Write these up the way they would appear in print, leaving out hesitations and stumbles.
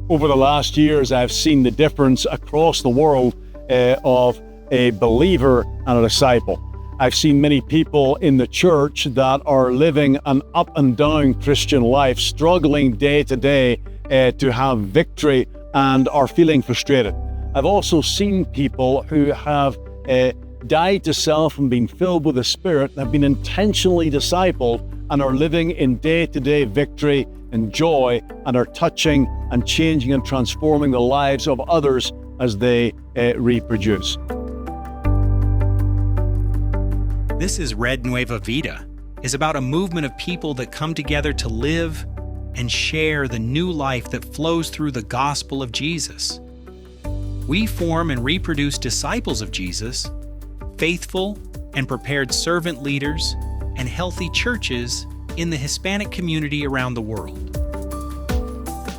Over the last years, I've seen the difference across the world of a believer and a disciple. I've seen many people in the church that are living an up and down Christian life, struggling day to day to have victory and are feeling frustrated. I've also seen people who have died to self and been filled with the Spirit, have been intentionally discipled and are living in day-to-day victory and joy and are touching and changing and transforming the lives of others as they reproduce. This is Red Nueva Vida, is about a movement of people that come together to live and share the new life that flows through the gospel of Jesus. We form and reproduce disciples of Jesus, faithful and prepared servant leaders, and healthy churches in the Hispanic community around the world.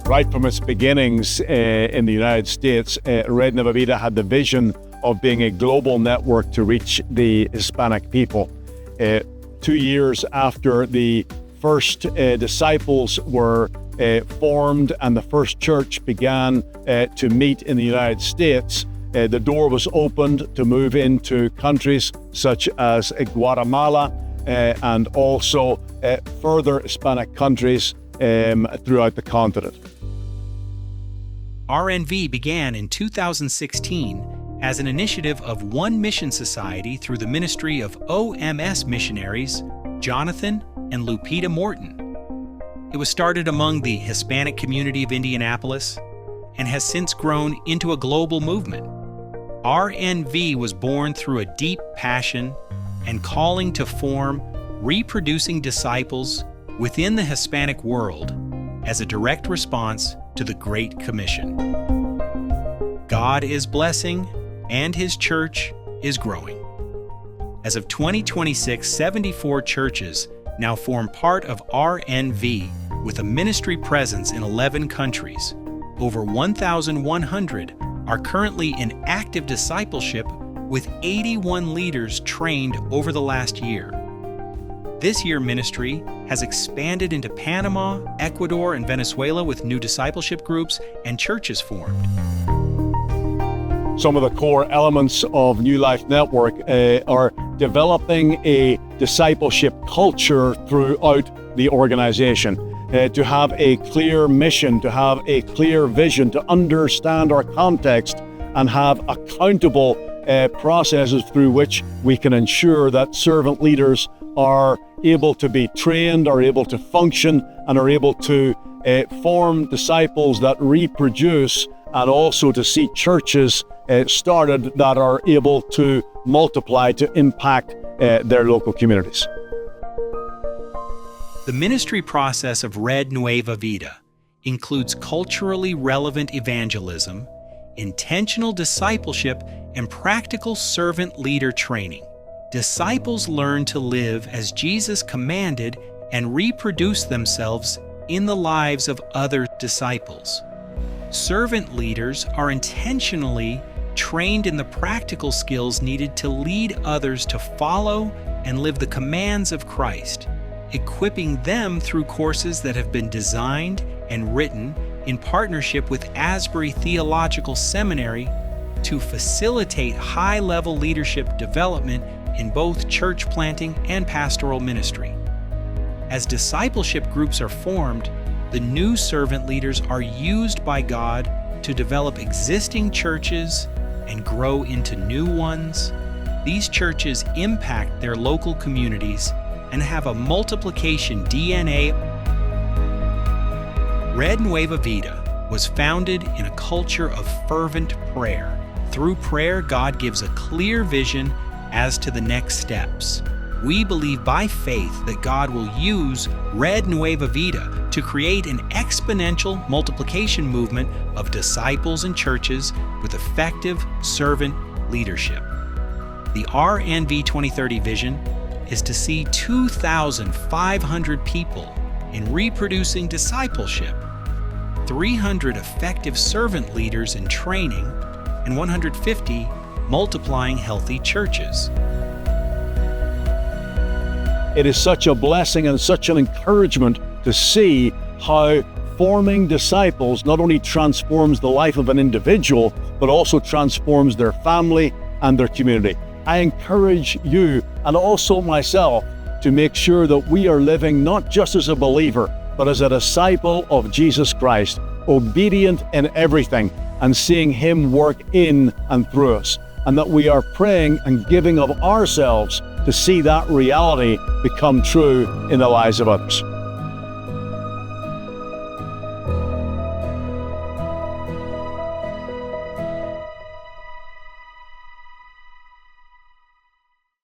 Right from its beginnings in the United States, Red Nueva Vida had the vision of being a global network to reach the Hispanic people. 2 years after the first disciples were formed and the first church began to meet in the United States, the door was opened to move into countries such as Guatemala and also further Hispanic countries throughout the continent. RNV began in 2016 as an initiative of One Mission Society through the ministry of OMS missionaries Jonathan and Lupita Morton. It was started among the Hispanic community of Indianapolis and has since grown into a global movement. RNV was born through a deep passion and calling to form reproducing disciples within the Hispanic world as a direct response to the Great Commission. God is blessing and His church is growing. As of 2026, 74 churches now form part of RNV with a ministry presence in 11 countries. Over 1,100 are currently in active discipleship with 81 leaders trained over the last year. This year ministry has expanded into Panama, Ecuador, and Venezuela with new discipleship groups and churches formed. Some of the core elements of New Life Network are developing a discipleship culture throughout the organization, to have a clear mission, to have a clear vision, to understand our context and have accountable processes through which we can ensure that servant leaders are able to be trained, are able to function, and are able to form disciples that reproduce, and also to see churches started that are able to multiply to impact their local communities. The ministry process of Red Nueva Vida includes culturally relevant evangelism, intentional discipleship, and practical servant leader training. Disciples learn to live as Jesus commanded and reproduce themselves in the lives of other disciples. Servant leaders are intentionally trained in the practical skills needed to lead others to follow and live the commands of Christ, equipping them through courses that have been designed and written in partnership with Asbury Theological Seminary to facilitate high-level leadership development in both church planting and pastoral ministry. As discipleship groups are formed, the new servant leaders are used by God to develop existing churches and grow into new ones. These churches impact their local communities and have a multiplication DNA. Red Nueva Vida was founded in a culture of fervent prayer. Through prayer, God gives a clear vision as to the next steps. We believe by faith that God will use Red Nueva Vida to create an exponential multiplication movement of disciples and churches with effective servant leadership. The RNV 2030 vision is to see 2,500 people in reproducing discipleship, 300 effective servant leaders in training, and 150 multiplying healthy churches. It is such a blessing and such an encouragement to see how forming disciples not only transforms the life of an individual, but also transforms their family and their community. I encourage you and also myself to make sure that we are living not just as a believer, but as a disciple of Jesus Christ, obedient in everything and seeing Him work in and through us, and that we are praying and giving of ourselves to see that reality become true in the lives of others.